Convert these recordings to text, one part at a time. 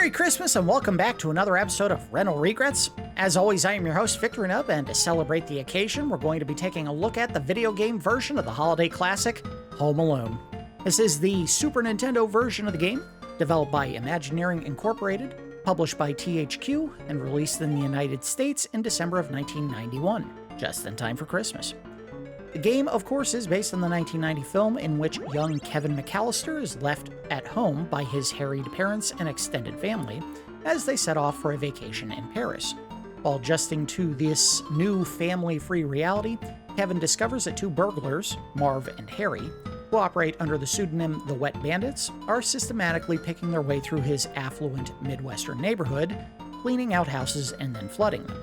Merry Christmas and welcome back to another episode of Rental Regrets. As always, I am your host, Victor Nub, and to celebrate the occasion, we're going to be taking a look at the video game version of the holiday classic, Home Alone. This is the Super Nintendo version of the game, developed by Imagineering Incorporated, published by THQ, and released in the United States in December of 1991, just in time for Christmas. The game, of course, is based on the 1990 film in which young Kevin McCallister is left at home by his harried parents and extended family as they set off for a vacation in Paris. While adjusting to this new family-free reality, Kevin discovers that two burglars, Marv and Harry, who operate under the pseudonym the Wet Bandits, are systematically picking their way through his affluent Midwestern neighborhood, cleaning out houses and then flooding them.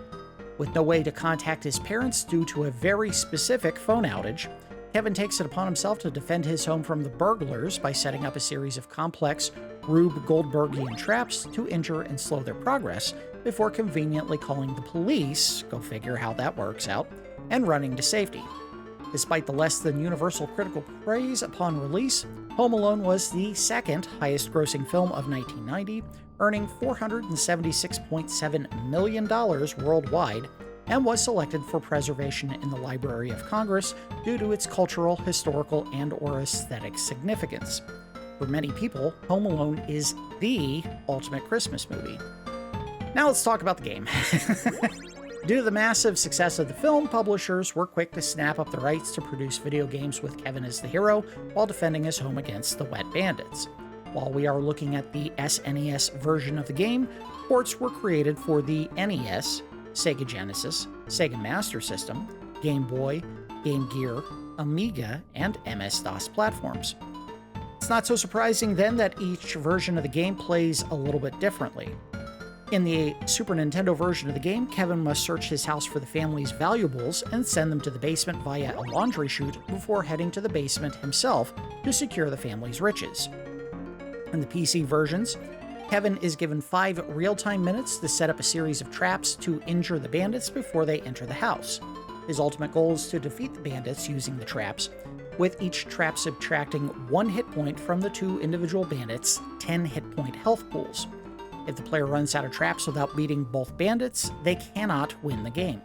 With no way to contact his parents due to a very specific phone outage, Kevin takes it upon himself to defend his home from the burglars by setting up a series of complex Rube Goldbergian traps to injure and slow their progress before conveniently calling the police, go figure how that works out, and running to safety. Despite the less than universal critical praise upon release, Home Alone was the second highest grossing film of 1990, earning $476.7 million worldwide, and was selected for preservation in the Library of Congress due to its cultural, historical, and/or aesthetic significance. For many people, Home Alone is the ultimate Christmas movie. Now let's talk about the game. Due to the massive success of the film, publishers were quick to snap up the rights to produce video games with Kevin as the hero while defending his home against the Wet Bandits. While we are looking at the SNES version of the game, ports were created for the NES, Sega Genesis, Sega Master System, Game Boy, Game Gear, Amiga, and MS-DOS platforms. It's not so surprising then that each version of the game plays a little bit differently. In the Super Nintendo version of the game, Kevin must search his house for the family's valuables and send them to the basement via a laundry chute before heading to the basement himself to secure the family's riches. In the PC versions, Kevin is given 5 real-time minutes to set up a series of traps to injure the bandits before they enter the house. His ultimate goal is to defeat the bandits using the traps, with each trap subtracting 1 hit point from the 2 individual bandits' 10 hit point health pools. If the player runs out of traps without beating both bandits, they cannot win the game.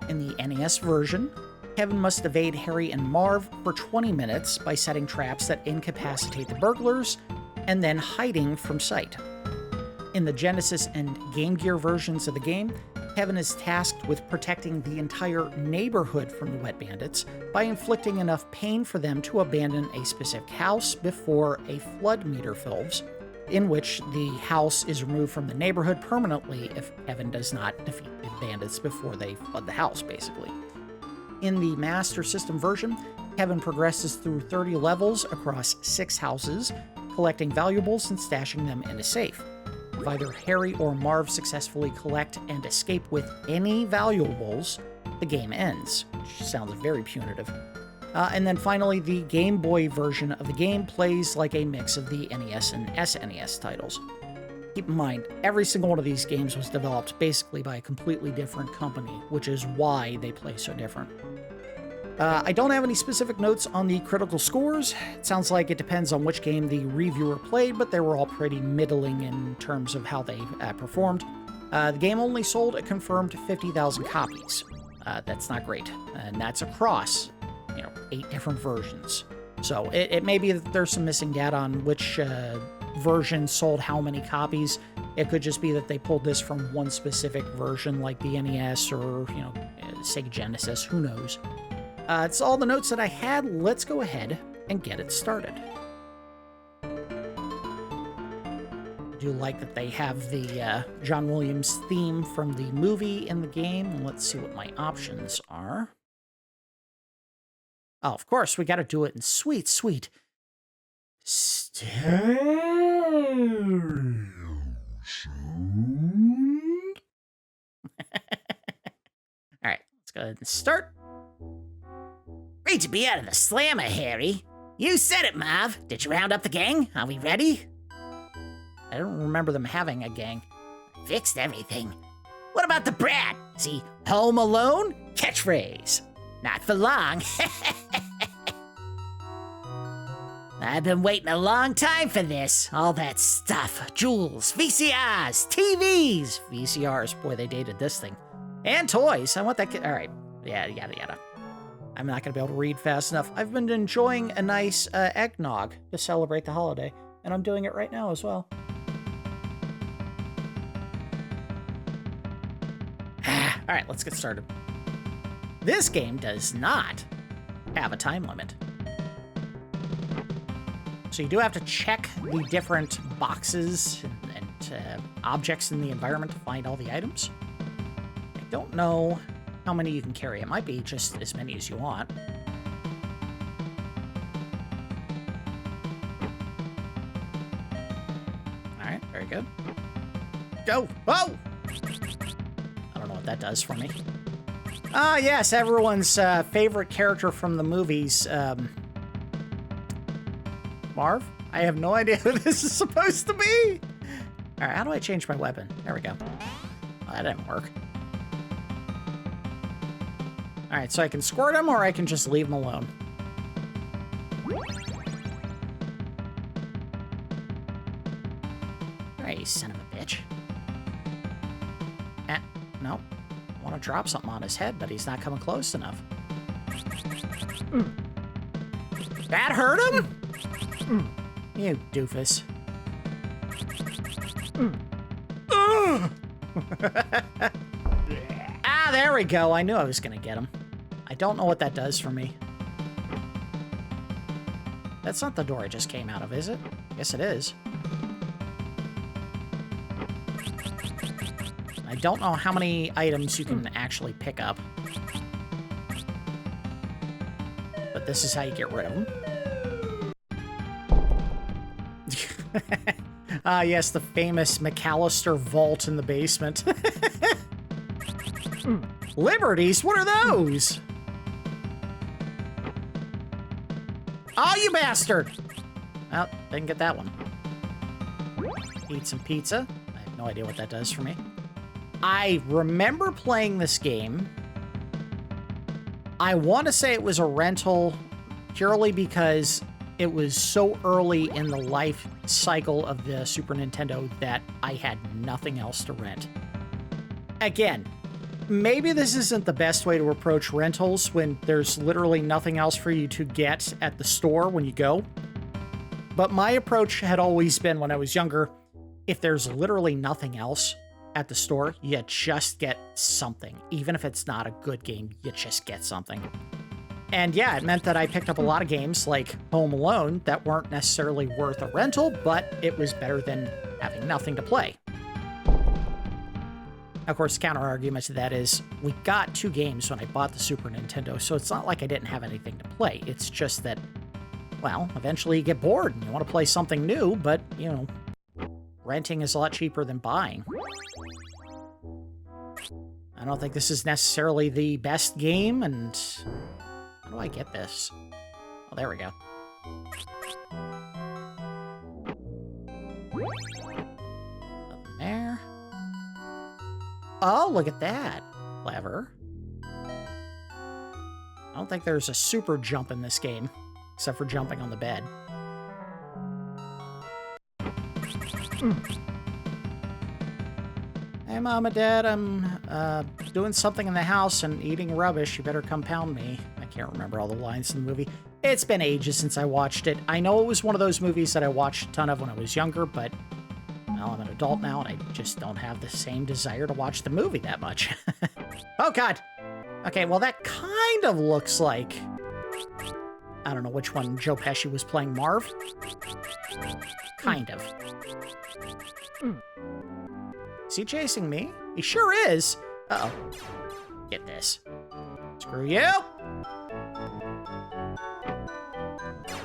In the NES version, Kevin must evade Harry and Marv for 20 minutes by setting traps that incapacitate the burglars and then hiding from sight. In the Genesis and Game Gear versions of the game, Kevin is tasked with protecting the entire neighborhood from the Wet Bandits by inflicting enough pain for them to abandon a specific house before a flood meter fills, in which the house is removed from the neighborhood permanently if Kevin does not defeat the bandits before they flood the house, basically. In the Master System version, Kevin progresses through 30 levels across 6 houses, collecting valuables and stashing them in a safe. If either Harry or Marv successfully collect and escape with any valuables, the game ends, which sounds very punitive. And then finally, the Game Boy version of the game plays like a mix of the NES and SNES titles. Keep in mind, every single one of these games was developed basically by a completely different company, which is why they play so different. I don't have any specific notes on the critical scores. It sounds like it depends on which game the reviewer played, but they were all pretty middling in terms of how they performed. The game only sold a confirmed 50,000 copies. That's not great, and that's across 8 different versions. So it may be that there's some missing data on which version sold how many copies. It could just be that they pulled this from one specific version like the NES or Sega Genesis, who knows. It's all the notes that I had. Let's go ahead and get it started. I do like that they have the John Williams theme from the movie in the game. Let's see what my options are. Oh, of course, we got to do it in sweet stereo. All right, let's go ahead and start. Great to be out of the slammer, Harry. You said it, Marv. Did you round up the gang? Are we ready? I don't remember them having a gang. Fixed everything. What about the brat? Is he home alone? Catchphrase. Not for long. I've been waiting a long time for this. All that stuff. Jewels, VCRs, TVs. VCRs, boy, they dated this thing. And toys. I want that kid. All right. Yeah, yada, yada. I'm not going to be able to read fast enough. I've been enjoying a nice eggnog to celebrate the holiday, and I'm doing it right now as well. All right, let's get started. This game does not have a time limit. So you do have to check the different boxes and objects in the environment to find all the items. I don't know how many you can carry. It might be just as many as you want. All right, very good. Go! Oh! I don't know what that does for me. Ah, yes, everyone's favorite character from the movies, Marv? I have no idea who this is supposed to be! Alright, how do I change my weapon? There we go. Oh, that didn't work. Alright, so I can squirt him, or I can just leave him alone. Alright, you son of a bitch. Nope. I want to drop something on his head, but he's not coming close enough. That hurt him? You doofus. Ah, there we go. I knew I was going to get him. I don't know what that does for me. That's not the door I just came out of, is it? Yes, it is. I don't know how many items you can actually pick up. But this is how you get rid of them. Ah, yes, the famous McCallister vault in the basement. Liberties? What are those? Oh, you bastard! Oh, didn't get that one. Eat some pizza. I have no idea what that does for me. I remember playing this game. I want to say it was a rental purely because it was so early in the life cycle of the Super Nintendo that I had nothing else to rent. Again, maybe this isn't the best way to approach rentals when there's literally nothing else for you to get at the store when you go. But my approach had always been, when I was younger, if there's literally nothing else at the store, you just get something. Even if it's not a good game, you just get something. And yeah, it meant that I picked up a lot of games like Home Alone that weren't necessarily worth a rental, but it was better than having nothing to play. Of course, the counter-argument to that is, we got 2 games when I bought the Super Nintendo, so it's not like I didn't have anything to play. It's just that, well, eventually you get bored and you want to play something new, but, you know, renting is a lot cheaper than buying. I don't think this is necessarily the best game, and how do I get this? Oh, there we go. Nothing there. Oh, look at that. Clever. I don't think there's a super jump in this game, except for jumping on the bed. Hey, Mom and Dad, I'm doing something in the house and eating rubbish. You better come pound me. I can't remember all the lines in the movie. It's been ages since I watched it. I know it was one of those movies that I watched a ton of when I was younger, but well, I'm an adult now and I just don't have the same desire to watch the movie that much. Oh, God. Okay, well, that kind of looks like... I don't know which one Joe Pesci was playing, Marv? Kind of. Is he chasing me? He sure is. Uh-oh. Get this. Screw you!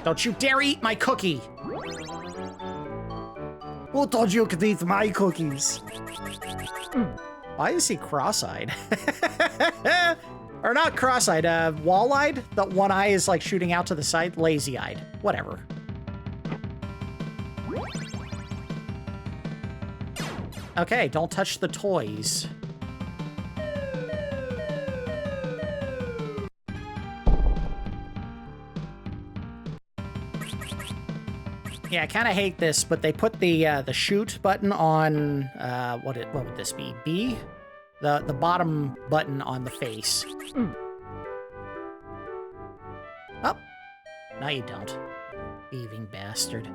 Don't you dare eat my cookie! Who told you could eat my cookies? Why is he cross-eyed? Or not cross-eyed, wall-eyed? The one eye is like shooting out to the side? Lazy-eyed. Whatever. Okay, don't touch the toys. Yeah, I kind of hate this, but they put the shoot button on, what would this be? B? The bottom button on the face. Oh. No, you don't. Thieving bastard.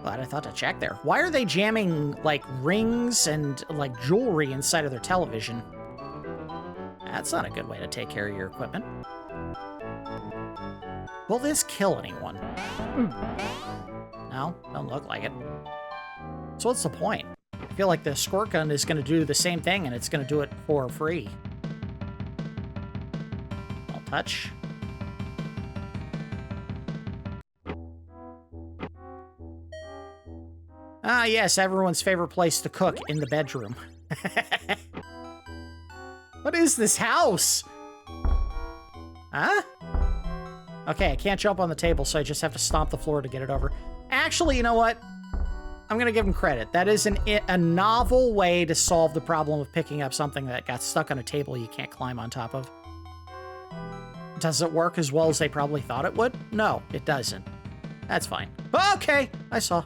Glad I thought to check there. Why are they jamming, like, rings and, like, jewelry inside of their television? That's not a good way to take care of your equipment. Will this kill anyone? No, don't look like it. So what's the point? I feel like the squirt gun is going to do the same thing, and it's going to do it for free. Don't touch. Ah, yes, everyone's favorite place to cook, in the bedroom. What is this house? Huh? Okay, I can't jump on the table, so I just have to stomp the floor to get it over. Actually, you know what? I'm gonna give him credit. That is a novel way to solve the problem of picking up something that got stuck on a table you can't climb on top of. Does it work as well as they probably thought it would? No, it doesn't. That's fine. Okay, I saw.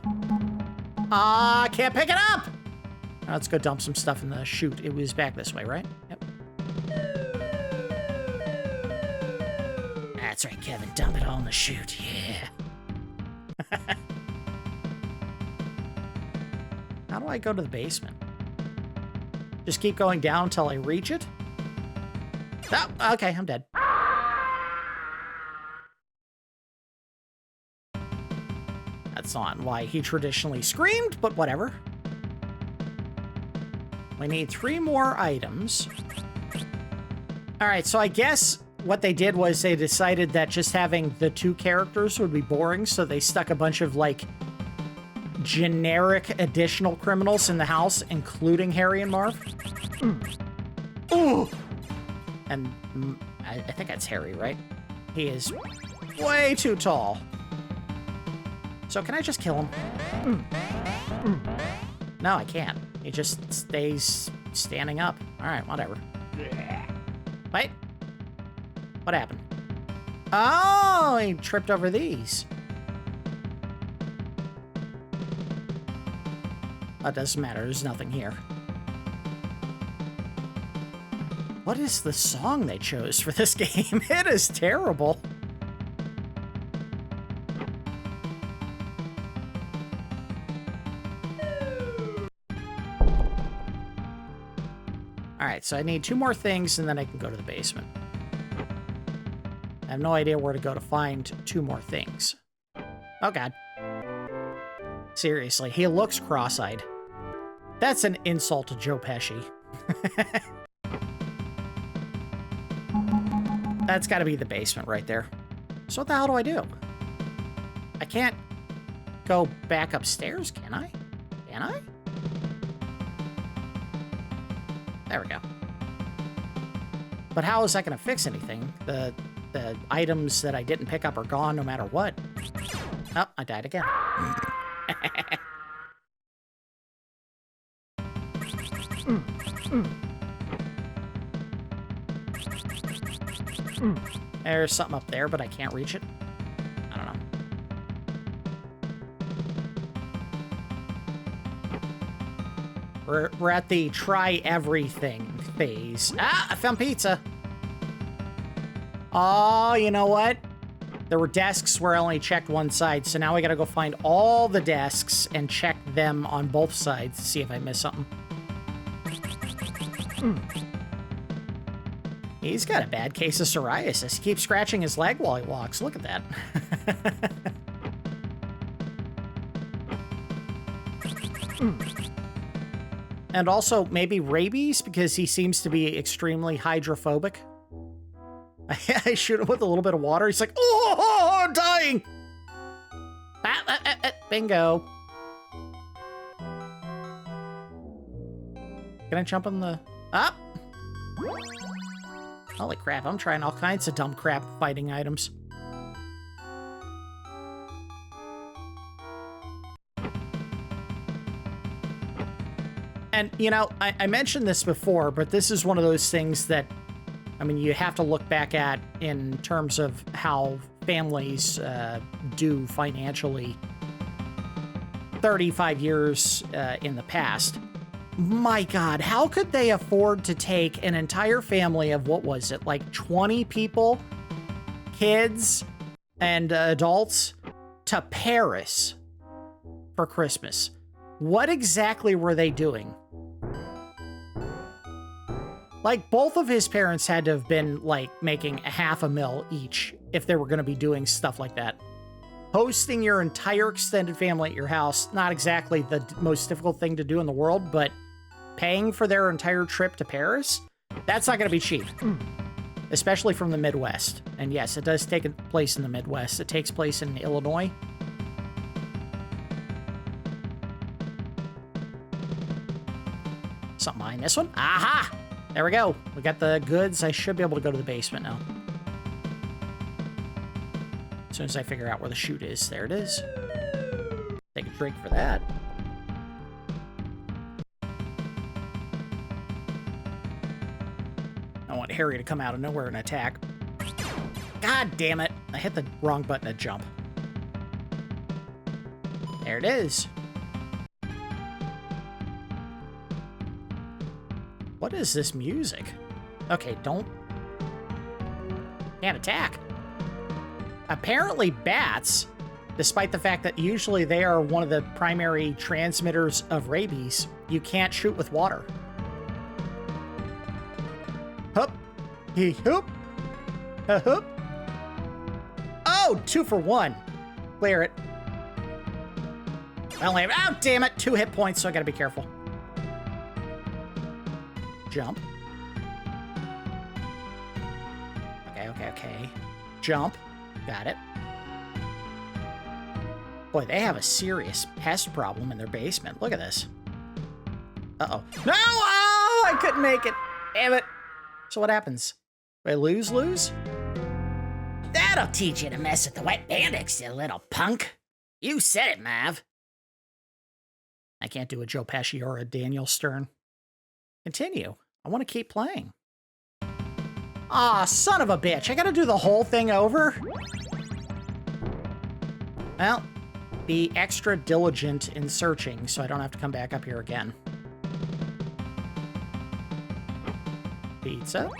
I can't pick it up! Let's go dump some stuff in the chute. It was back this way, right? Yep. That's right, Kevin. Dump it all in the chute. Yeah. How do I go to the basement? Just keep going down until I reach it? Oh, okay, I'm dead. That's not why he traditionally screamed, but whatever. We need 3 more items. All right, so I guess what they did was they decided that just having the 2 characters would be boring, so they stuck a bunch of, like, generic additional criminals in the house, including Harry and Marv. Ooh! And I think that's Harry, right? He is way too tall. So can I just kill him? No, I can't. He just stays standing up. All right, whatever. Wait. What happened? Oh, he tripped over these. That doesn't matter. There's nothing here. What is the song they chose for this game? It is terrible. Alright, so I need 2 more things and then I can go to the basement. I have no idea where to go to find 2 more things. Oh god. Seriously, he looks cross-eyed. That's an insult to Joe Pesci. That's gotta be the basement right there. So what the hell do I do? I can't go back upstairs, can I? Can I? There we go. But how is that going to fix anything? The items that I didn't pick up are gone no matter what. Oh, I died again. There's something up there, but I can't reach it. I don't know. We're at the try everything phase. Ah, I found pizza. Oh, you know what? There were desks where I only checked one side, so now I gotta go find all the desks and check them on both sides to see if I missed something. He's got a bad case of psoriasis. He keeps scratching his leg while he walks. Look at that. And also, maybe rabies, because he seems to be extremely hydrophobic. I shoot him with a little bit of water. He's like, oh, I'm dying! Bingo. Can I jump on the... Up! Holy crap, I'm trying all kinds of dumb crap fighting items. And, you know, I mentioned this before, but this is one of those things that I mean, you have to look back at in terms of how families do financially 35 years in the past. My God, how could they afford to take an entire family of, what was it, like 20 people, kids and adults, to Paris for Christmas? What exactly were they doing? Like, both of his parents had to have been, like, making $500,000 each if they were going to be doing stuff like that. Hosting your entire extended family at your house, not exactly the most difficult thing to do in the world, but paying for their entire trip to Paris? That's not going to be cheap. Especially from the Midwest. And yes, it does take place in the Midwest. It takes place in Illinois. Something behind this one. Aha! There we go. We got the goods. I should be able to go to the basement now. As soon as I figure out where the chute is. There it is. Take a drink for that. I want Harry to come out of nowhere and attack. God damn it. I hit the wrong button to jump. There it is. What is this music? Okay, don't... Can't attack. Apparently bats, despite the fact that usually they are one of the primary transmitters of rabies, you can't shoot with water. Hup. He hoop. Hoop. Oh, 2 for 1. Clear it. I only have... Oh, damn it. 2 hit points, so I gotta be careful. Jump. Okay. Jump. Got it. Boy, they have a serious pest problem in their basement. Look at this. Uh-oh. No! Oh, I couldn't make it. Damn it. So what happens? Do I lose? That'll teach you to mess with the Wet Bandits, you little punk. You said it, Marv. I can't do a Joe Pesci or a Daniel Stern. Continue. I want to keep playing. Aw, son of a bitch. I gotta do the whole thing over? Well, be extra diligent in searching so I don't have to come back up here again. Pizza.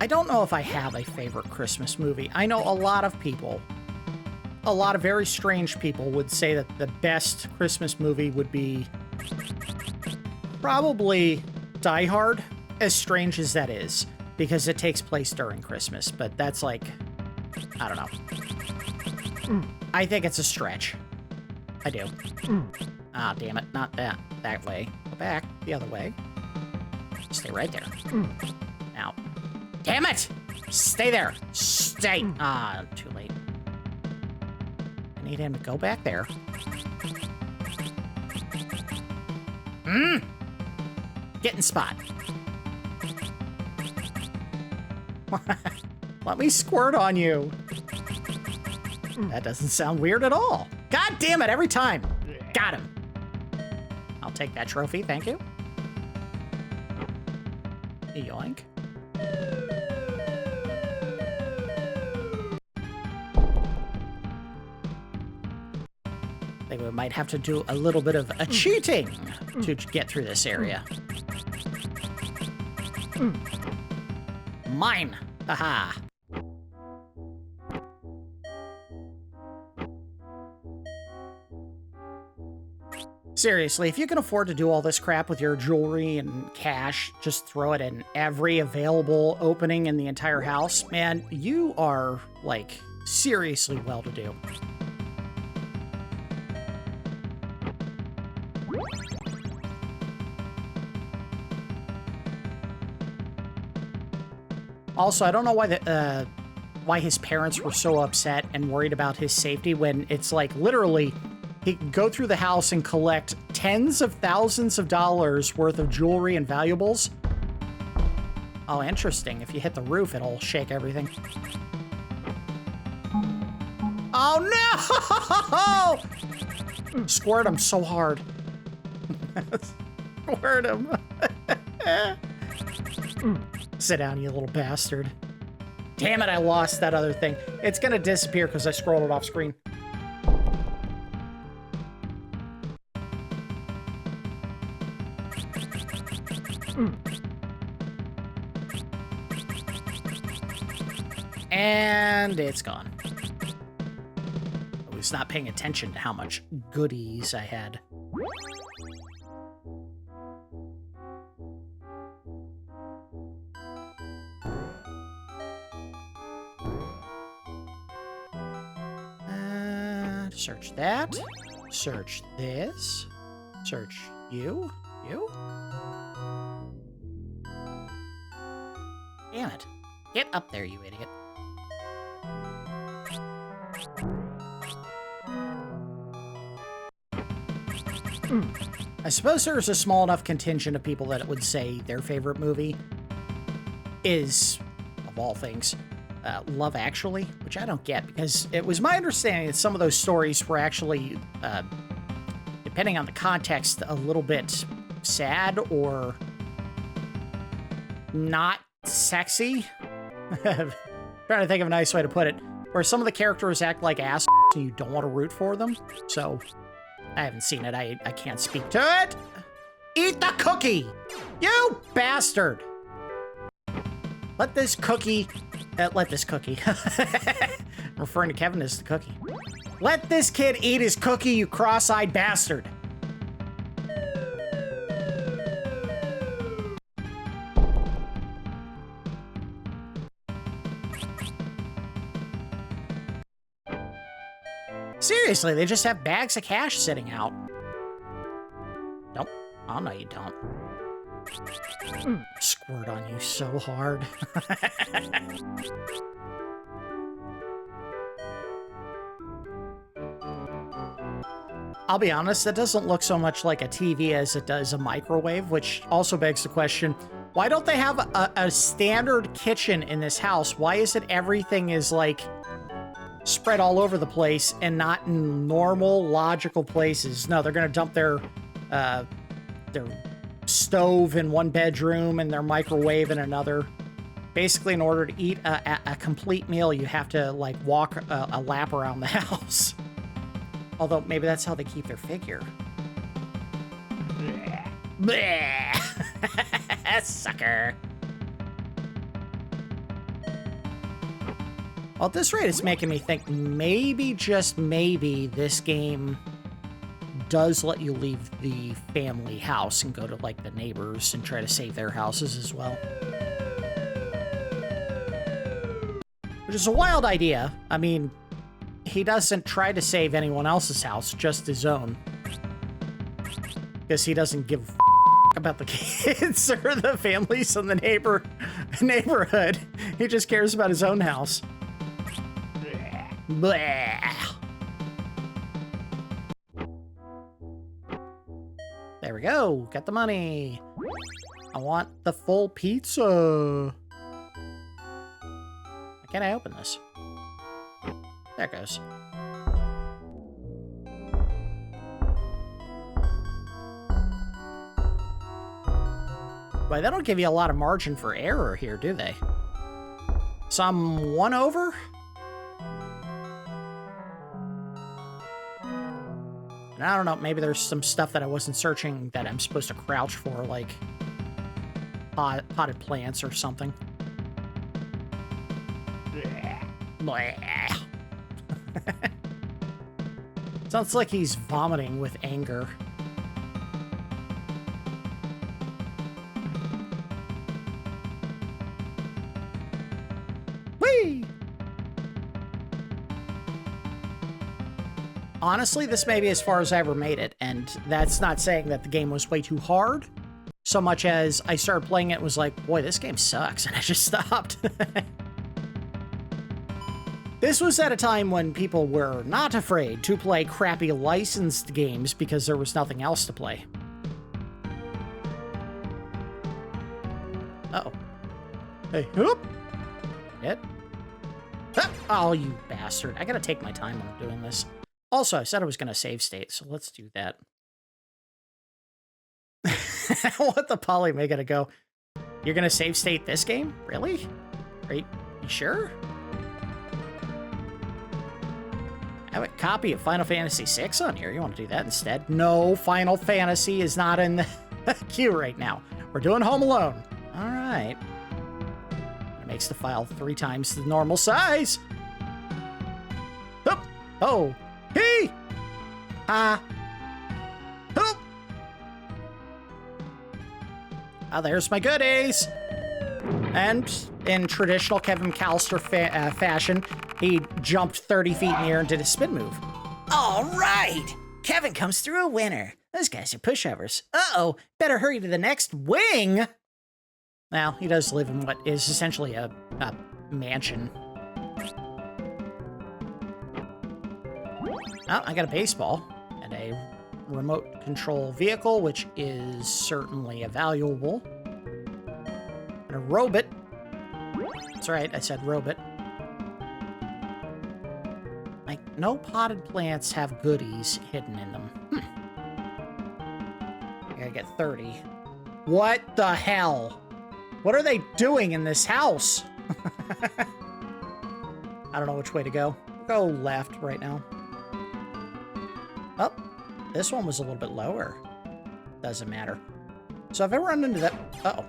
I don't know if I have a favorite Christmas movie. I know a lot of very strange people would say that the best Christmas movie would be probably Die Hard, as strange as that is, because it takes place during Christmas, but that's like, I don't know. I think it's a stretch. I do. Ah, damn it, not that way. Go back, the other way. Stay right there. Now. Damn it! Stay there! Stay! Ah, too late. I need him to go back there. Get in spot. Let me squirt on you. That doesn't sound weird at all. God damn it, every time. Got him. I'll take that trophy, thank you. Yoink. I think we might have to do a little bit of a cheating to get through this area. Mine! Haha! Seriously, if you can afford to do all this crap with your jewelry and cash, just throw it in every available opening in the entire house, man, you are, like, seriously well-to-do. Also, I don't know why his parents were so upset and worried about his safety when it's like literally he can go through the house and collect tens of thousands of dollars worth of jewelry and valuables. Oh, interesting. If you hit the roof, it'll shake everything. Oh, no! Squirt him so hard. Squirt him. Sit down, you little bastard. Damn it, I lost that other thing. It's gonna disappear because I scrolled it off screen. And it's gone. I was not paying attention to how much goodies I had. Search that. Search this. Search you. You? Damn it. Get up there, you idiot. I suppose there's a small enough contingent of people that would say their favorite movie is, of all things, Love Actually, which I don't get, because it was my understanding that some of those stories were actually, depending on the context, a little bit sad or not sexy. Trying to think of a nice way to put it. Where some of the characters act like assholes and you don't want to root for them. So, I haven't seen it. I can't speak to it. Eat the cookie! You bastard! Let this cookie... let this cookie. I'm referring to Kevin as the cookie. Let this kid eat his cookie, you cross-eyed bastard! Seriously, they just have bags of cash sitting out. Nope. Oh, no, you don't. Squirt on you so hard. I'll be honest, that doesn't look so much like a TV as it does a microwave, which also begs the question, why don't they have a standard kitchen in this house? Why is it everything is like spread all over the place and not in normal, logical places? No, they're gonna dump their stove in one bedroom and their microwave in another. Basically, in order to eat a complete meal, you have to, like, walk a lap around the house. Although, maybe that's how they keep their figure. Sucker. Well, at this rate, it's making me think maybe, just maybe, this game does let you leave the family house and go to, like, the neighbors and try to save their houses as well. Which is a wild idea. I mean, he doesn't try to save anyone else's house, just his own. Because he doesn't give a about the kids or the families in the neighborhood. He just cares about his own house. Blah. There we go. Got the money. I want the full pizza. Can I open this? There it goes. But they don't give you a lot of margin for error here, do they? Some 1 over? And I don't know, maybe there's some stuff that I wasn't searching that I'm supposed to crouch for, like potted plants or something. Sounds like he's vomiting with anger. Whee! Honestly, this may be as far as I ever made it, and that's not saying that the game was way too hard, so much as I started playing it and was like, boy, this game sucks, and I just stopped. This was at a time when people were not afraid to play crappy licensed games because there was nothing else to play. Uh-oh. Hey, whoop! It. Oh, you bastard. I gotta take my time when I'm doing this. Also, I said I was going to save state, so let's do that. I want the Polymega to go, you're going to save state this game? Really? Are you sure? I have a copy of Final Fantasy VI on here. You want to do that instead? No, Final Fantasy is not in the queue right now. We're doing Home Alone. All right. It makes the file 3 times the normal size. Hup. Oh. Hey. Hup. Oh, there's my goodies. And in traditional Kevin McCallister fashion, he jumped 30 feet in the air and did a spin move. All right. Kevin comes through a winner. Those guys are pushovers. Uh-oh. Better hurry to the next wing. Well, he does live in what is essentially a mansion. Oh, I got a baseball and a remote control vehicle, which is certainly a valuable. And a robot. That's right, I said robot. Like, no potted plants have goodies hidden in them. I gotta get 30. What the hell? What are they doing in this house? I don't know which way to go. Go left right now. Oh, this one was a little bit lower. Doesn't matter. So if I run into that... Uh-oh.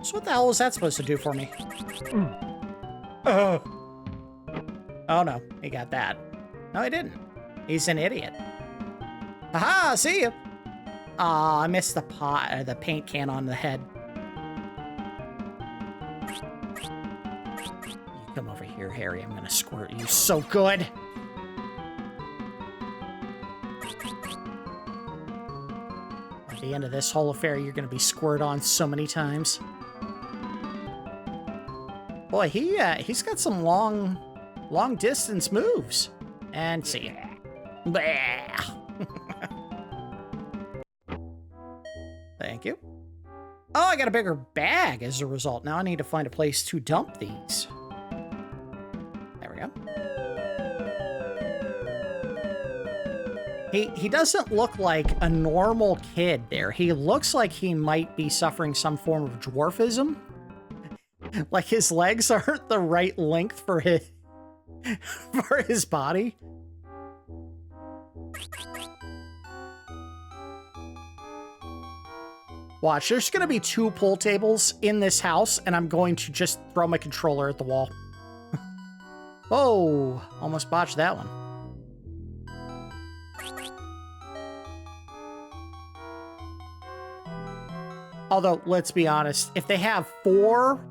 So what the hell is that supposed to do for me? Oh. Oh no, he got that. No, he didn't. He's an idiot. Haha, see ya. Aw, I missed the the paint can on the head. You come over here, Harry. I'm gonna squirt you so good. At the end of this whole affair, you're gonna be squirted on so many times. Boy, he's got some long distance moves. And see ya. Thank you. Oh, I got a bigger bag as a result. Now I need to find a place to dump these. There we go. He doesn't look like a normal kid there. He looks like he might be suffering some form of dwarfism. Like his legs aren't the right length for his body. Watch, there's going to be 2 pool tables in this house, and I'm going to just throw my controller at the wall. Oh, almost botched that one. Although, let's be honest, if they have 4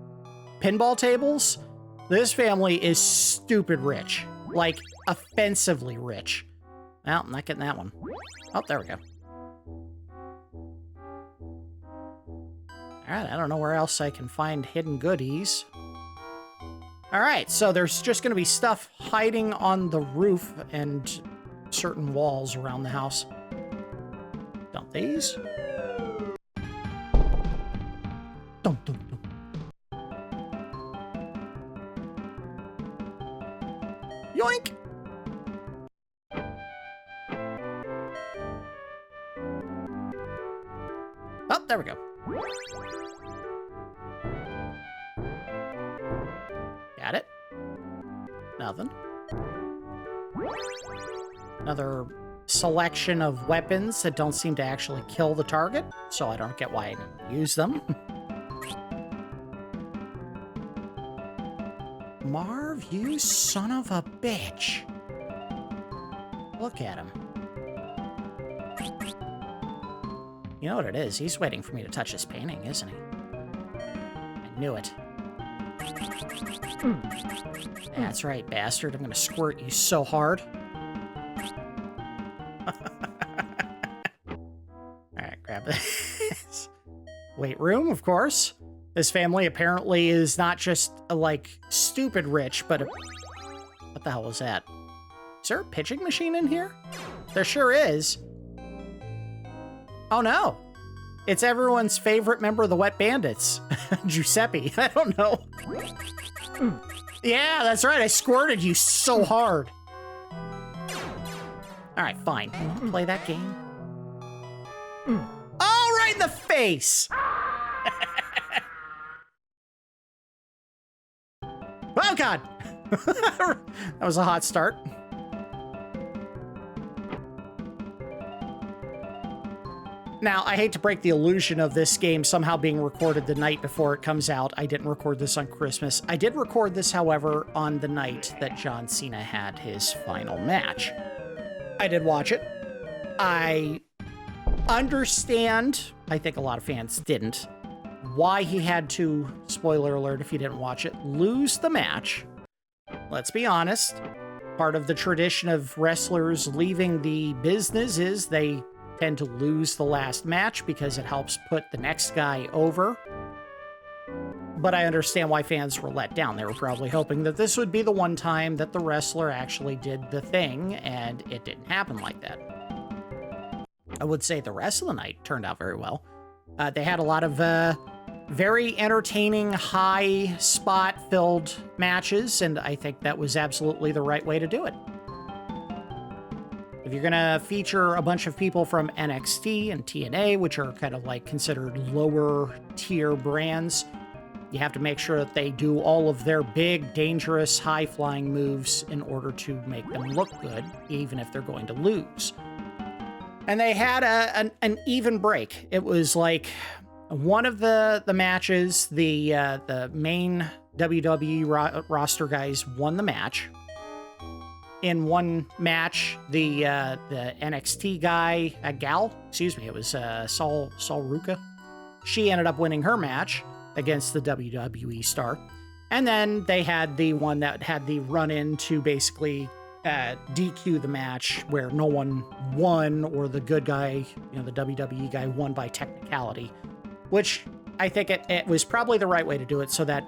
pinball tables, this family is stupid rich. Like, offensively rich. Well, I'm not getting that one. Oh, there we go. Alright, I don't know where else I can find hidden goodies. Alright, so there's just going to be stuff hiding on the roof and certain walls around the house. Dump these. Dum, dum, dum. Yoink! Oh, there we go. Got it. Nothing. Another selection of weapons that don't seem to actually kill the target, so I don't get why I didn't use them. Marv, you son of a bitch. Look at him. You know what it is? He's waiting for me to touch his painting, isn't he? I knew it. That's right, bastard. I'm gonna squirt you so hard. Alright, grab this. Weight room, of course. This family apparently is not just, like, stupid rich, but... What the hell was that? Is there a pitching machine in here? There sure is. Oh no! It's everyone's favorite member of the Wet Bandits. Giuseppe. I don't know. Yeah, that's right. I squirted you so hard. All right, fine. You want to play that game? Oh, right in the face. Oh, God. That was a hot start. Now, I hate to break the illusion of this game somehow being recorded the night before it comes out. I didn't record this on Christmas. I did record this, however, on the night that John Cena had his final match. I did watch it. I understand, I think a lot of fans didn't, why he had to, spoiler alert if you didn't watch it, lose the match. Let's be honest. Part of the tradition of wrestlers leaving the business is they tend to lose the last match because it helps put the next guy over. But I understand why fans were let down. They were probably hoping that this would be the one time that the wrestler actually did the thing, and it didn't happen like that. I would say the rest of the night turned out very well. They had a lot of very entertaining, high spot-filled matches, and I think that was absolutely the right way to do it. If you're going to feature a bunch of people from NXT and TNA, which are kind of like considered lower tier brands, you have to make sure that they do all of their big, dangerous, high-flying moves in order to make them look good, even if they're going to lose. And they had an even break. It was like one of the matches, the main WWE roster guys won the match. In one match, the NXT guy, it was Sol Ruka. She ended up winning her match against the WWE star. And then they had the one that had the run-in to basically DQ the match where no one won, or the good guy, the WWE guy, won by technicality, which I think it was probably the right way to do it so that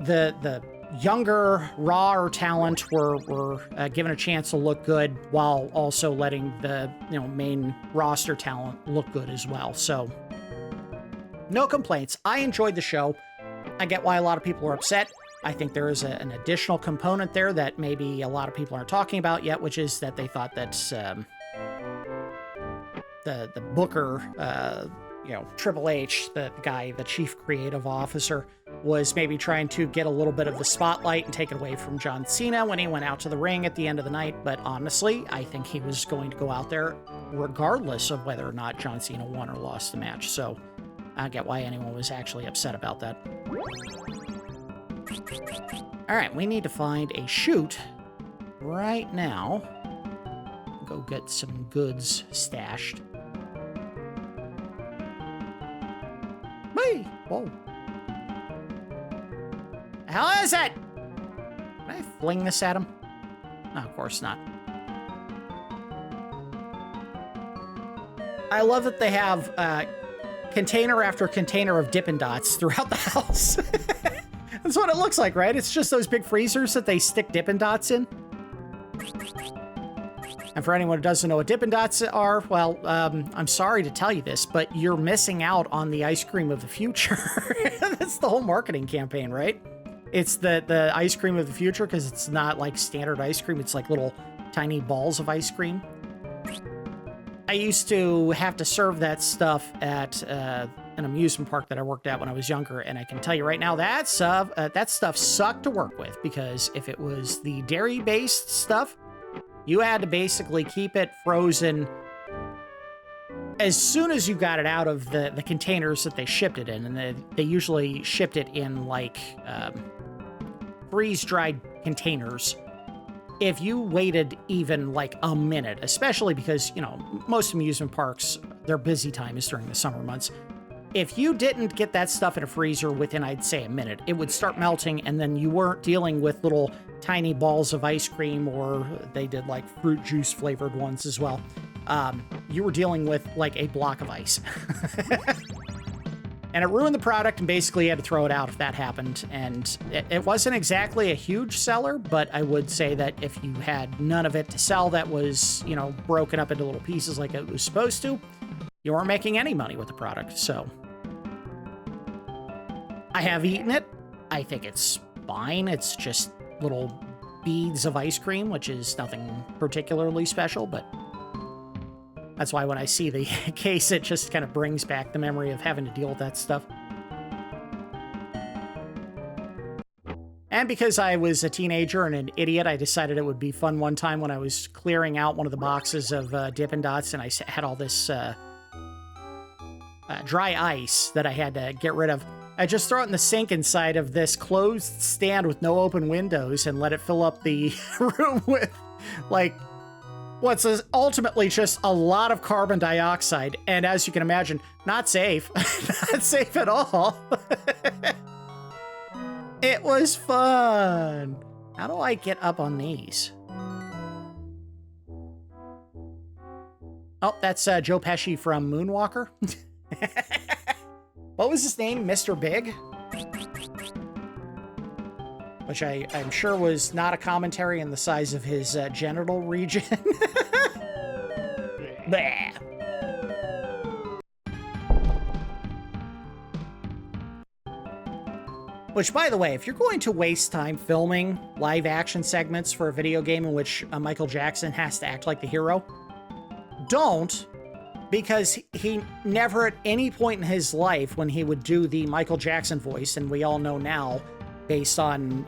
the younger, rawer talent were given a chance to look good while also letting the main roster talent look good as well. So no complaints. I enjoyed the show. I get why a lot of people are upset. I think there is an additional component there that maybe a lot of people aren't talking about yet, which is that they thought that the booker, Triple H, the guy, the chief creative officer, was maybe trying to get a little bit of the spotlight and take it away from John Cena when he went out to the ring at the end of the night. But honestly, I think he was going to go out there regardless of whether or not John Cena won or lost the match. So I get why anyone was actually upset about that. All right, we need to find a chute right now. Go get some goods stashed. Hey! Whoa. The hell is it? Can I fling this at him? No, of course not. I love that they have container after container of Dippin' Dots throughout the house. That's what it looks like, right? It's just those big freezers that they stick Dippin' Dots in. And for anyone who doesn't know what Dippin' Dots are, well, I'm sorry to tell you this, but you're missing out on the ice cream of the future. That's the whole marketing campaign, right? It's the ice cream of the future because it's not like standard ice cream. It's like little tiny balls of ice cream. I used to have to serve that stuff at an amusement park that I worked at when I was younger, and I can tell you right now that stuff sucked to work with, because if it was the dairy-based stuff, you had to basically keep it frozen as soon as you got it out of the containers that they shipped it in, and they usually shipped it in like freeze-dried containers. If you waited even like a minute, especially because, most amusement parks, their busy time is during the summer months. If you didn't get that stuff in a freezer within, I'd say, a minute, it would start melting, and then you weren't dealing with little tiny balls of ice cream, or they did like fruit juice flavored ones as well. You were dealing with like a block of ice. And it ruined the product, and basically you had to throw it out if that happened. And it wasn't exactly a huge seller, but I would say that if you had none of it to sell that was, broken up into little pieces like it was supposed to, you weren't making any money with the product. So I have eaten it. I think it's fine. It's just little beads of ice cream, which is nothing particularly special, but that's why when I see the case, it just kind of brings back the memory of having to deal with that stuff. And because I was a teenager and an idiot, I decided it would be fun one time when I was clearing out one of the boxes of Dippin' Dots, and I had all this dry ice that I had to get rid of. I just throw it in the sink inside of this closed stand with no open windows and let it fill up the room with, like, what's ultimately just a lot of carbon dioxide. And as you can imagine, not safe. Not safe at all. It was fun. How do I get up on these? Oh, that's Joe Pesci from Moonwalker. What was his name? Mr. Big? Which I'm sure was not a commentary on the size of his genital region. Bleh. Which, by the way, if you're going to waste time filming live action segments for a video game in which Michael Jackson has to act like the hero, don't, because he never at any point in his life when he would do the Michael Jackson voice, and we all know now, based on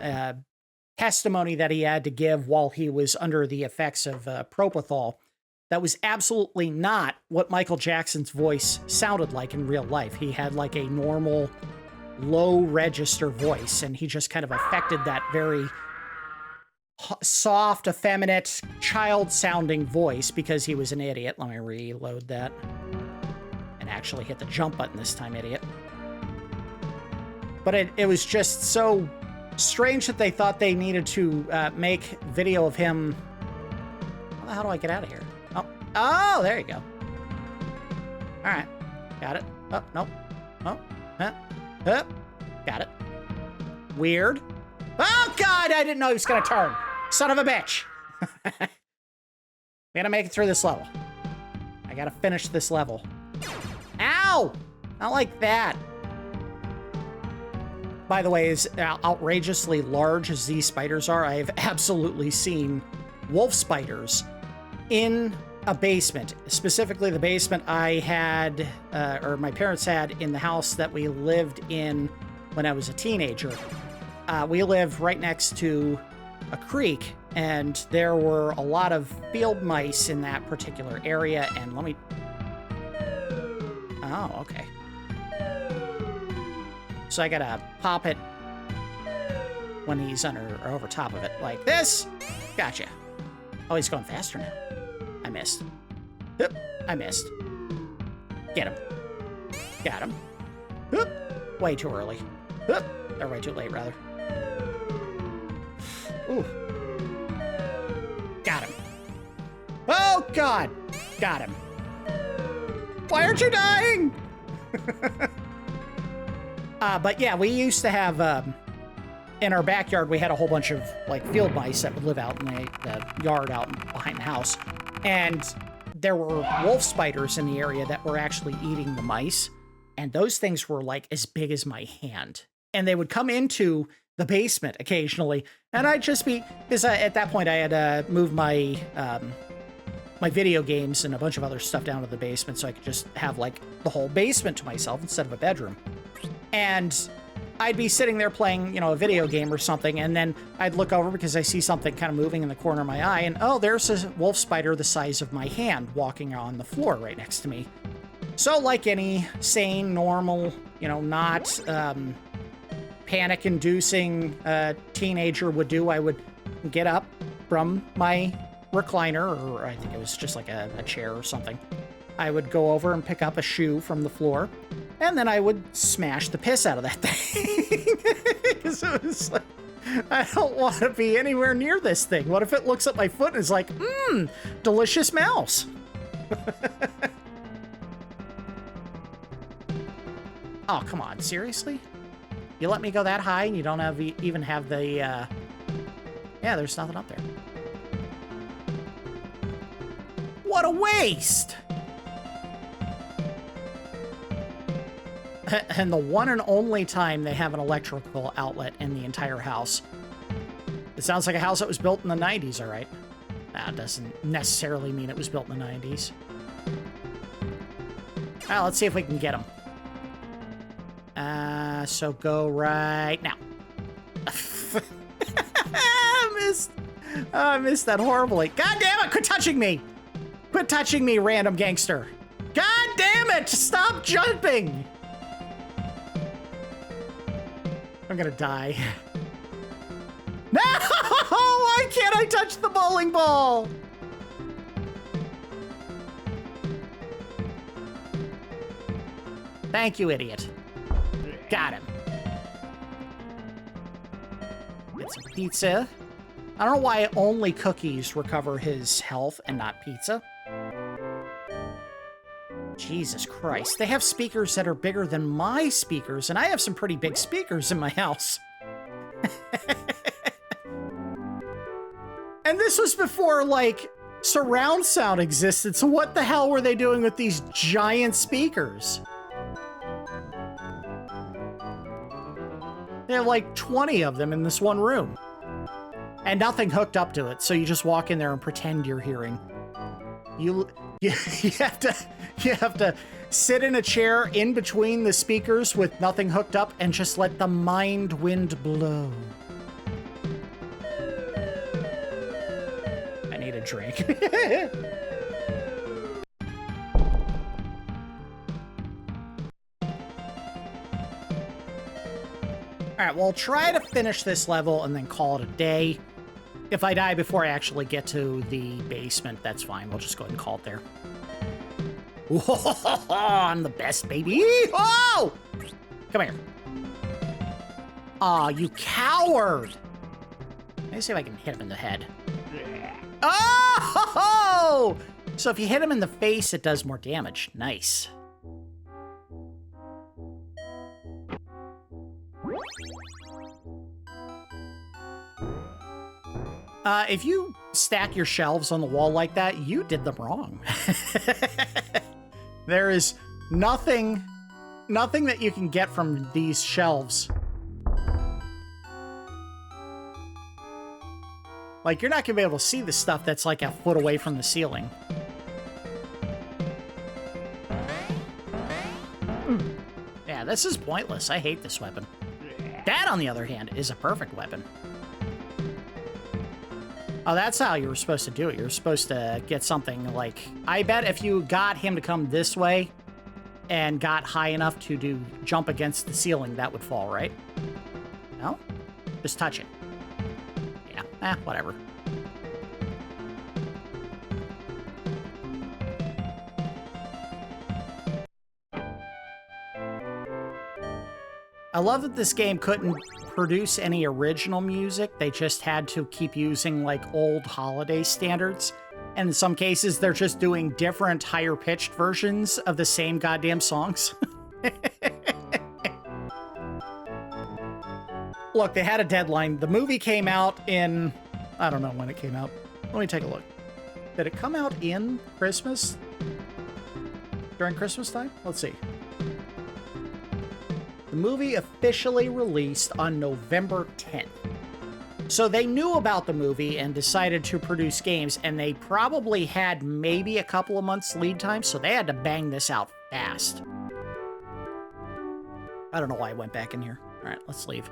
testimony that he had to give while he was under the effects of propofol, that was absolutely not what Michael Jackson's voice sounded like in real life. He had like a normal low register voice, and he just kind of affected that very soft, effeminate, child-sounding voice because he was an idiot. Let me reload that. And actually hit the jump button this time, idiot. But it was just so strange that they thought they needed to make video of him. How do I get out of here? Oh, there you go. All right. Got it. Oh, nope. Oh, got it. Weird. Oh, God, I didn't know he was going to turn. Son of a bitch. We gotta make it through this level. I gotta finish this level. Ow! Not like that. By the way, as outrageously large as these spiders are, I've absolutely seen wolf spiders in a basement. Specifically, the basement I had, or my parents had in the house that we lived in when I was a teenager. We lived right next to a creek, and there were a lot of field mice in that particular area, and let me... Oh, okay. So I gotta pop it when he's under or over top of it, like this. Gotcha. Oh, he's going faster now. I missed. Oop, I missed. Get him. Got him. Oop, way too early. Oop, or way too late, rather. Ooh. Got him. Oh, God. Got him. Why aren't you dying? But yeah, we used to have, in our backyard, we had a whole bunch of, like, field mice that would live out in the yard out behind the house. And there were wolf spiders in the area that were actually eating the mice. And those things were, like, as big as my hand. And they would come into the basement occasionally, and I'd just be, because at that point I had moved my my video games and a bunch of other stuff down to the basement, so I could just have like the whole basement to myself instead of a bedroom. And I'd be sitting there playing, you know, a video game or something, and then I'd look over because I see something kind of moving in the corner of my eye, and oh, there's a wolf spider the size of my hand walking on the floor right next to me. So like any sane, normal, you know, not panic-inducing teenager would do, I would get up from my recliner, or I think it was just like a chair or something. I would go over and pick up a shoe from the floor, and then I would smash the piss out of that thing. Because it was like, I don't want to be anywhere near this thing. What if it looks at my foot and is like, delicious mouse? Oh, come on, seriously? You let me go that high and you don't have even have the, yeah, there's nothing up there. What a waste! And the one and only time they have an electrical outlet in the entire house. It sounds like a house that was built in the 90s, all right? That doesn't necessarily mean it was built in the 90s. Well, let's see if we can get them. So go right now. I missed that horribly. God damn it, quit touching me! Quit touching me, random gangster. God damn it, stop jumping! I'm gonna die. No! Why can't I touch the bowling ball? Thank you, idiot. Got him. Get some pizza. I don't know why only cookies recover his health and not pizza. Jesus Christ. They have speakers that are bigger than my speakers, and I have some pretty big speakers in my house. And this was before, like, surround sound existed, so what the hell were they doing with these giant speakers? They have like 20 of them in this one room. And nothing hooked up to it, so you just walk in there and pretend you're hearing. You have to sit in a chair in between the speakers with nothing hooked up and just let the mind wind blow. I need a drink. Alright, well, try to finish this level and then call it a day. If I die before I actually get to the basement, that's fine. We'll just go ahead and call it there. Whoa, I'm the best, baby. Oh! Come here. Aw, you coward. Let me see if I can hit him in the head. Oh! So if you hit him in the face, it does more damage. Nice. If you stack your shelves on the wall like that, you did them wrong. There is nothing that you can get from these shelves. Like, you're not gonna be able to see the stuff that's like a foot away from the ceiling. Yeah, this is pointless. I hate this weapon. That, on the other hand, is a perfect weapon. Oh, that's how you were supposed to do it. You were supposed to get something like... I bet if you got him to come this way and got high enough to jump against the ceiling, that would fall, right? No? Just touch it. Yeah, whatever. I love that this game couldn't produce any original music. They just had to keep using, like, old holiday standards. And in some cases, they're just doing different, higher-pitched versions of the same goddamn songs. Look, they had a deadline. The movie came out in... I don't know when it came out. Let me take a look. Did it come out in Christmas? During Christmas time? Let's see. The movie officially released on November 10th. So they knew about the movie and decided to produce games, and they probably had maybe a couple of months lead time, so they had to bang this out fast. I don't know why I went back in here. All right, let's leave.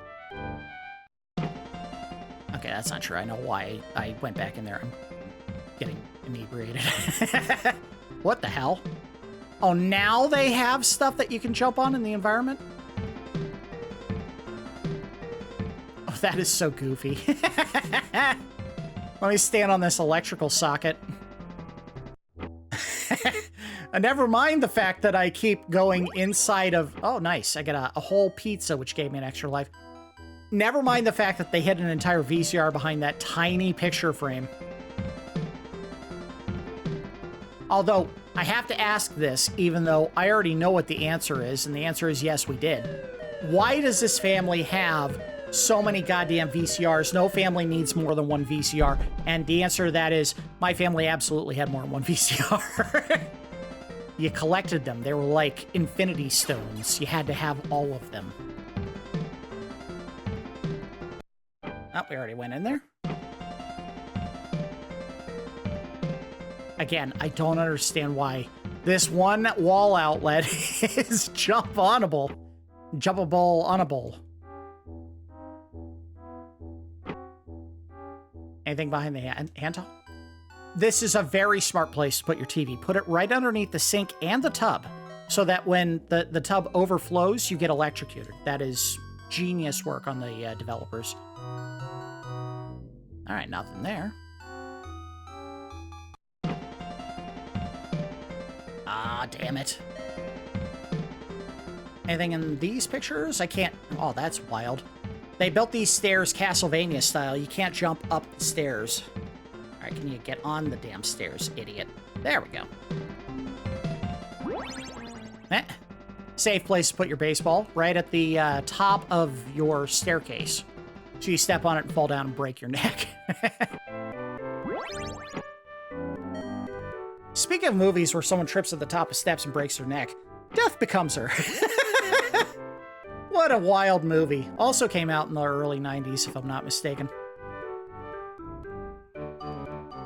Okay, that's not true. I know why I went back in there. I'm getting inebriated. What the hell? Oh, now they have stuff that you can jump on in the environment? Oh, that is so goofy. Let me stand on this electrical socket. Never mind the fact that I keep going inside of... Oh, nice. I got a whole pizza, which gave me an extra life. Never mind the fact that they hid an entire VCR behind that tiny picture frame. Although, I have to ask this, even though I already know what the answer is, and the answer is yes, we did. Why does this family have so many goddamn VCRs? No family needs more than one VCR. And the answer to that is, my family absolutely had more than one VCR. you collected them. They were like infinity stones. You had to have all of them. Oh, we already went in there. Again, I don't understand why this one wall outlet is jumpable onable. Anything behind the handle? This is a very smart place to put your TV. Put it right underneath the sink and the tub so that when the tub overflows, you get electrocuted. That is genius work on the developers. All right, nothing there. Ah, damn it. Anything in these pictures? I can't... Oh, that's wild. They built these stairs Castlevania style. You can't jump up the stairs. All right, can you get on the damn stairs, idiot? There we go. Safe place to put your baseball, right at the top of your staircase. So you step on it and fall down and break your neck. Speaking of movies where someone trips at the top of steps and breaks their neck, Death Becomes Her. What a wild movie. Also came out in the early 90s, if I'm not mistaken.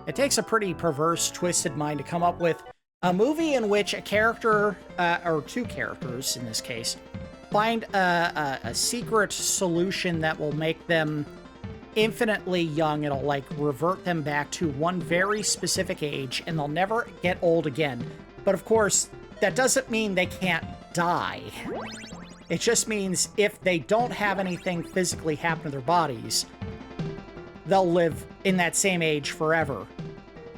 It takes a pretty perverse, twisted mind to come up with a movie in which a character, or two characters in this case, find a secret solution that will make them infinitely young. It'll like revert them back to one very specific age and they'll never get old again. But of course, that doesn't mean they can't die. It just means if they don't have anything physically happen to their bodies, they'll live in that same age forever.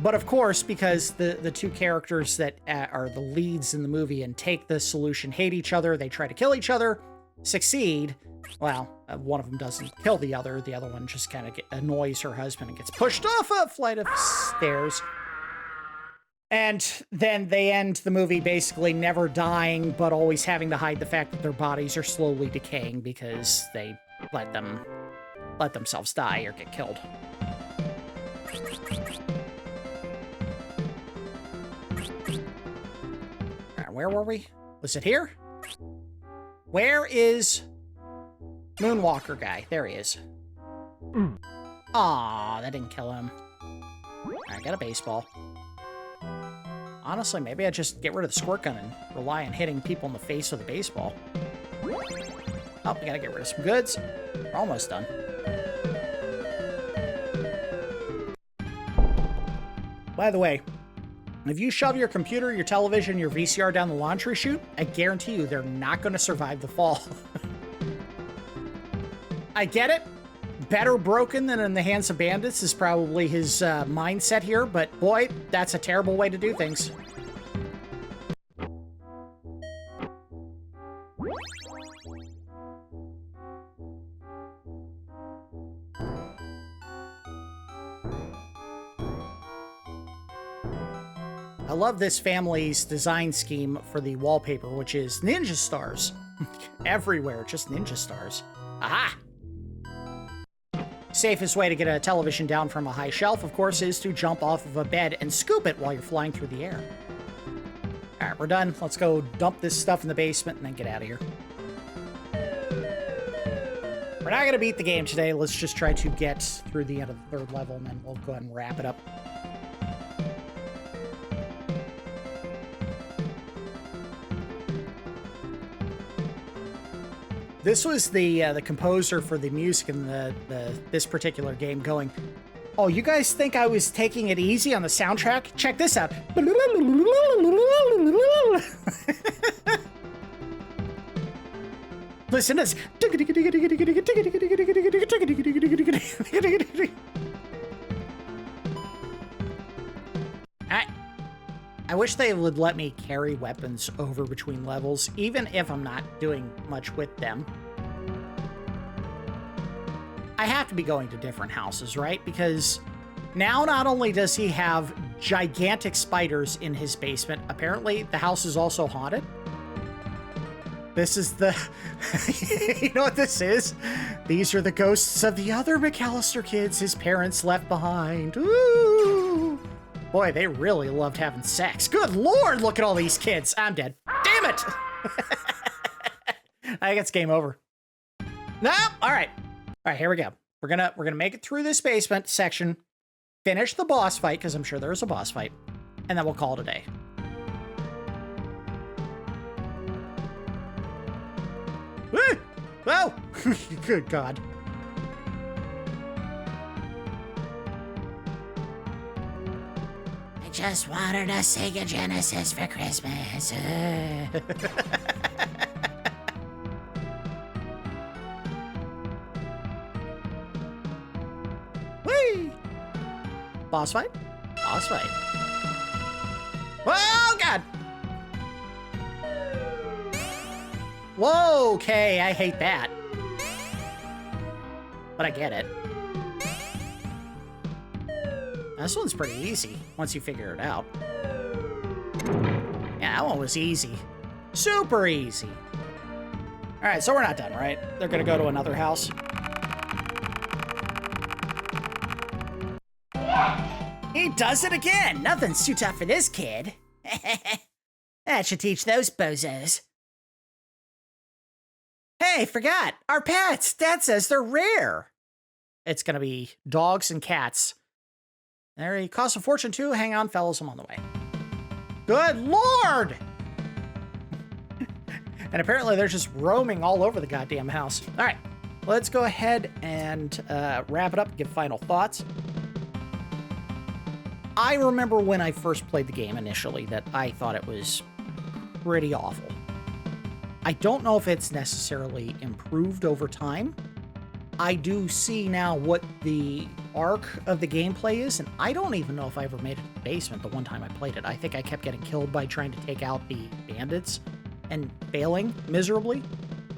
But of course, because the two characters that are the leads in the movie and take the solution hate each other, they try to kill each other, succeed. Well, one of them doesn't kill the other one just kind of annoys her husband and gets pushed off a flight of stairs. And then they end the movie basically never dying, but always having to hide the fact that their bodies are slowly decaying because they let themselves die or get killed. Where were we? Was it here? Where is Moonwalker guy? There he is. Aw, that didn't kill him. I got a baseball. Honestly, maybe I just get rid of the squirt gun and rely on hitting people in the face with a baseball. Oh, we gotta get rid of some goods. We're almost done. By the way, if you shove your computer, your television, your VCR down the laundry chute, I guarantee you they're not going to survive the fall. I get it. Better broken than in the hands of bandits is probably his mindset here, but boy, that's a terrible way to do things. I love this family's design scheme for the wallpaper, which is ninja stars. Everywhere, just ninja stars. Aha! Safest way to get a television down from a high shelf, of course, is to jump off of a bed and scoop it while you're flying through the air. All right, we're done. Let's go dump this stuff in the basement and then get out of here. We're not going to beat the game today. Let's just try to get through the end of the third level, and then we'll go ahead and wrap it up. This was the composer for the music in this particular game going, oh, you guys think I was taking it easy on the soundtrack? Check this out. Listen to this. I wish they would let me carry weapons over between levels, even if I'm not doing much with them. I have to be going to different houses, right? Because now not only does he have gigantic spiders in his basement, apparently the house is also haunted. This is the... You know what this is? These are the ghosts of the other McCallister kids his parents left behind. Ooh! Boy, they really loved having sex. Good Lord, look at all these kids. I'm dead. Damn it! I think it's game over. No, all right. All right, here we go. We're gonna make it through this basement section, finish the boss fight, because I'm sure there's a boss fight, and then we'll call it a day. Woo! Oh! Good God. I just wanted a Sega Genesis for Christmas. Whee! Boss fight? Boss fight. Oh, God! Whoa, okay, I hate that. But I get it. This one's pretty easy, once you figure it out. Yeah, that one was easy. Super easy. Alright, so we're not done, right? They're gonna go to another house. He does it again! Nothing's too tough for this kid. That should teach those bozos. Hey, forgot! Our pets! Dad says they're rare! It's gonna be dogs and cats. They cost a fortune too. Hang on, fellas, I'm on the way. Good Lord! And apparently they're just roaming all over the goddamn house. All right, let's go ahead and wrap it up and give final thoughts. I remember when I first played the game initially that I thought it was pretty awful. I don't know if it's necessarily improved over time. I do see now what the arc of the gameplay is, and I don't even know if I ever made it to the basement the one time I played it. I think I kept getting killed by trying to take out the bandits and failing miserably.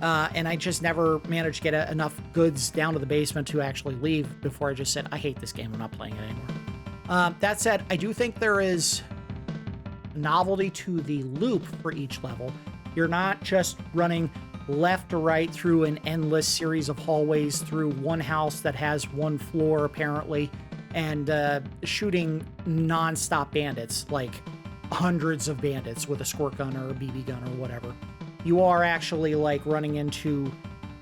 And I just never managed to get enough goods down to the basement to actually leave before I just said, I hate this game, I'm not playing it anymore. That said, I do think there is novelty to the loop for each level. You're not just running left to right through an endless series of hallways through one house that has one floor apparently, and shooting non-stop bandits, like hundreds of bandits with a squirt gun or a BB gun or whatever. You are actually like running into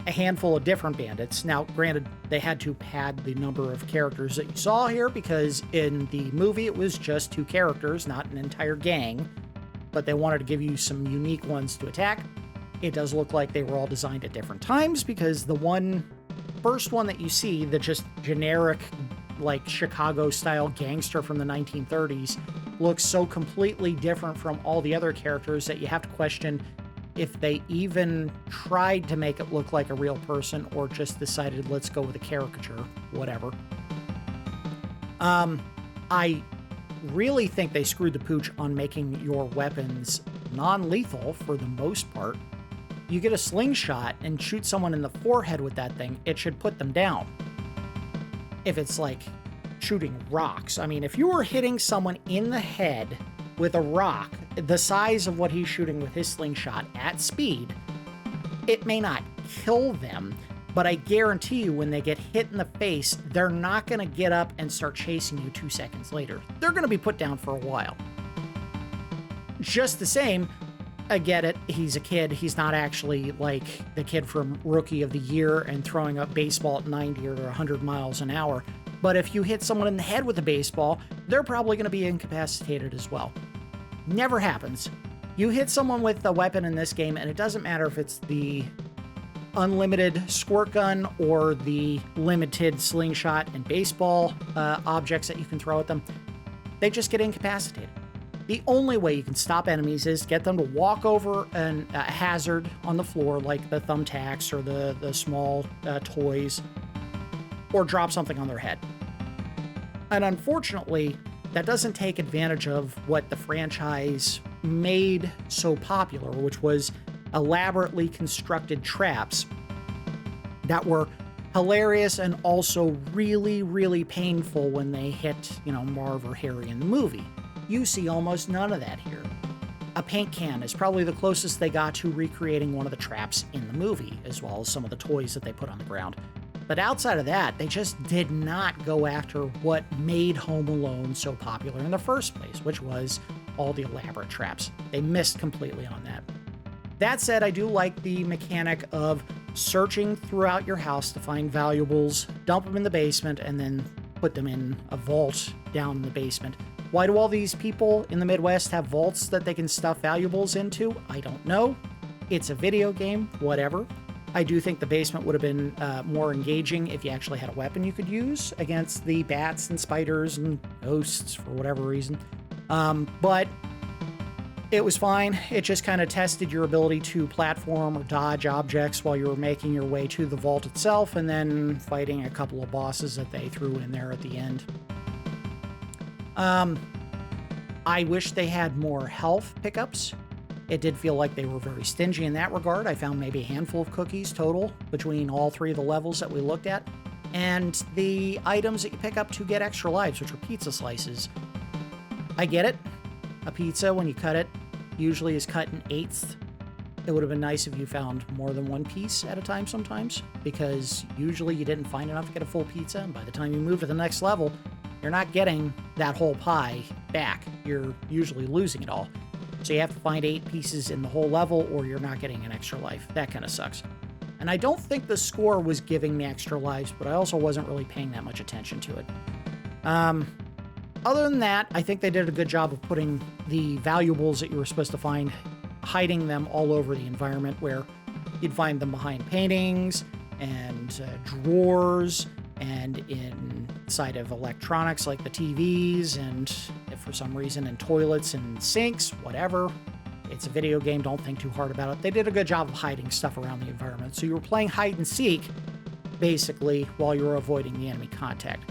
a handful of different bandits. Now, granted, they had to pad the number of characters that you saw here because in the movie it was just 2 characters, not an entire gang, but they wanted to give you some unique ones to attack. It does look like they were all designed at different times because the first one that you see, the just generic, like Chicago-style gangster from the 1930s, looks so completely different from all the other characters that you have to question if they even tried to make it look like a real person or just decided, let's go with a caricature, whatever. I really think they screwed the pooch on making your weapons non-lethal for the most part. You get a slingshot and shoot someone in the forehead with that thing, it should put them down. If it's like shooting rocks. I mean, if you were hitting someone in the head with a rock the size of what he's shooting with his slingshot at speed, it may not kill them, but I guarantee you when they get hit in the face, they're not going to get up and start chasing you 2 seconds later. They're going to be put down for a while. Just the same, I get it, he's a kid. He's not actually like the kid from Rookie of the Year and throwing a baseball at 90 or 100 miles an hour. But if you hit someone in the head with a baseball, they're probably going to be incapacitated as well. Never happens. You hit someone with a weapon in this game, and it doesn't matter if it's the unlimited squirt gun or the limited slingshot and baseball objects that you can throw at them, they just get incapacitated. The only way you can stop enemies is get them to walk over a hazard on the floor, like the thumbtacks or the small toys, or drop something on their head. And unfortunately, that doesn't take advantage of what the franchise made so popular, which was elaborately constructed traps that were hilarious and also really, really painful when they hit, Marv or Harry in the movie. You see almost none of that here. A paint can is probably the closest they got to recreating one of the traps in the movie, as well as some of the toys that they put on the ground. But outside of that, they just did not go after what made Home Alone so popular in the first place, which was all the elaborate traps. They missed completely on that. That said, I do like the mechanic of searching throughout your house to find valuables, dump them in the basement, and then put them in a vault down in the basement. Why do all these people in the Midwest have vaults that they can stuff valuables into? I don't know. It's a video game, whatever. I do think the basement would have been more engaging if you actually had a weapon you could use against the bats and spiders and ghosts for whatever reason. But it was fine. It just kind of tested your ability to platform or dodge objects while you were making your way to the vault itself and then fighting a couple of bosses that they threw in there at the end. I wish they had more health pickups. It did feel like they were very stingy in that regard. I found maybe a handful of cookies total between all three of the levels that we looked at. And the items that you pick up to get extra lives, which are pizza slices. I get it. A pizza, when you cut it, usually is cut in eighths. It would have been nice if you found more than one piece at a time sometimes, because usually you didn't find enough to get a full pizza, and by the time you move to the next level, you're not getting that whole pie back. You're usually losing it all. So you have to find 8 pieces in the whole level, or you're not getting an extra life. That kind of sucks. And I don't think the score was giving me extra lives, but I also wasn't really paying that much attention to it. Other than that, I think they did a good job of putting the valuables that you were supposed to find, hiding them all over the environment, where you'd find them behind paintings and drawers and inside of electronics like the TVs, and if for some reason in toilets and sinks, whatever. It's a video game, don't think too hard about it. They did a good job of hiding stuff around the environment. So you were playing hide and seek, basically, while you were avoiding the enemy contact.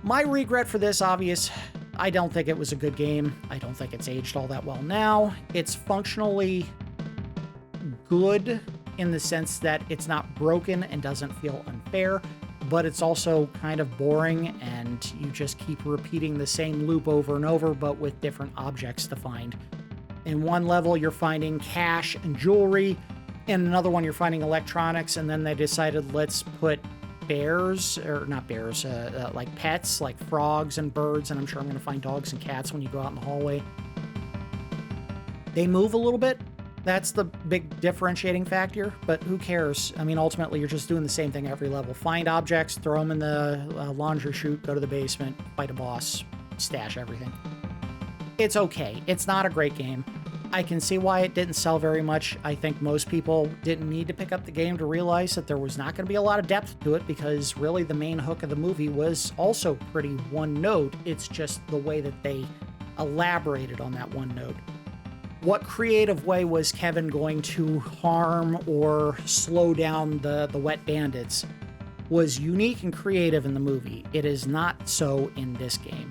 My regret for this, obvious, I don't think it was a good game. I don't think it's aged all that well now. It's functionally good in the sense that it's not broken and doesn't feel unfair, but it's also kind of boring, and you just keep repeating the same loop over and over, but with different objects to find. In one level, you're finding cash and jewelry. In another one, you're finding electronics, and then they decided, let's put bears, or not bears, like pets, like frogs and birds, and I'm sure I'm going to find dogs and cats when you go out in the hallway. They move a little bit. That's the big differentiating factor, but who cares? I mean, ultimately, you're just doing the same thing every level. Find objects, throw them in the laundry chute, go to the basement, fight a boss, stash everything. It's okay. It's not a great game. I can see why it didn't sell very much. I think most people didn't need to pick up the game to realize that there was not going to be a lot of depth to it, because really the main hook of the movie was also pretty one note. It's just the way that they elaborated on that one note. What creative way was Kevin going to harm or slow down the Wet Bandits was unique and creative in the movie. It is not so in this game.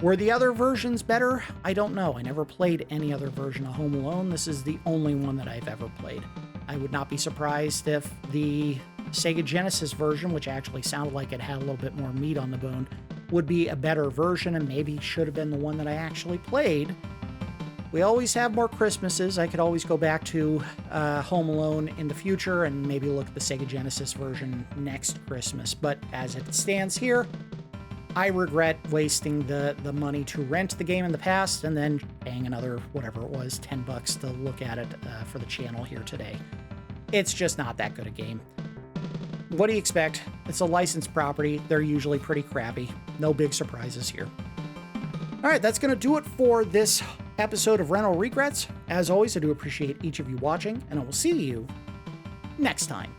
Were the other versions better? I don't know. I never played any other version of Home Alone. This is the only one that I've ever played. I would not be surprised if the Sega Genesis version, which actually sounded like it had a little bit more meat on the bone, would be a better version and maybe should have been the one that I actually played. We always have more Christmases. I could always go back to Home Alone in the future and maybe look at the Sega Genesis version next Christmas. But as it stands here, I regret wasting the money to rent the game in the past and then paying another, whatever it was, $10 to look at it for the channel here today. It's just not that good a game. What do you expect? It's a licensed property. They're usually pretty crappy. No big surprises here. All right, that's going to do it for this episode of Rental Regrets. As always, I do appreciate each of you watching, and I will see you next time.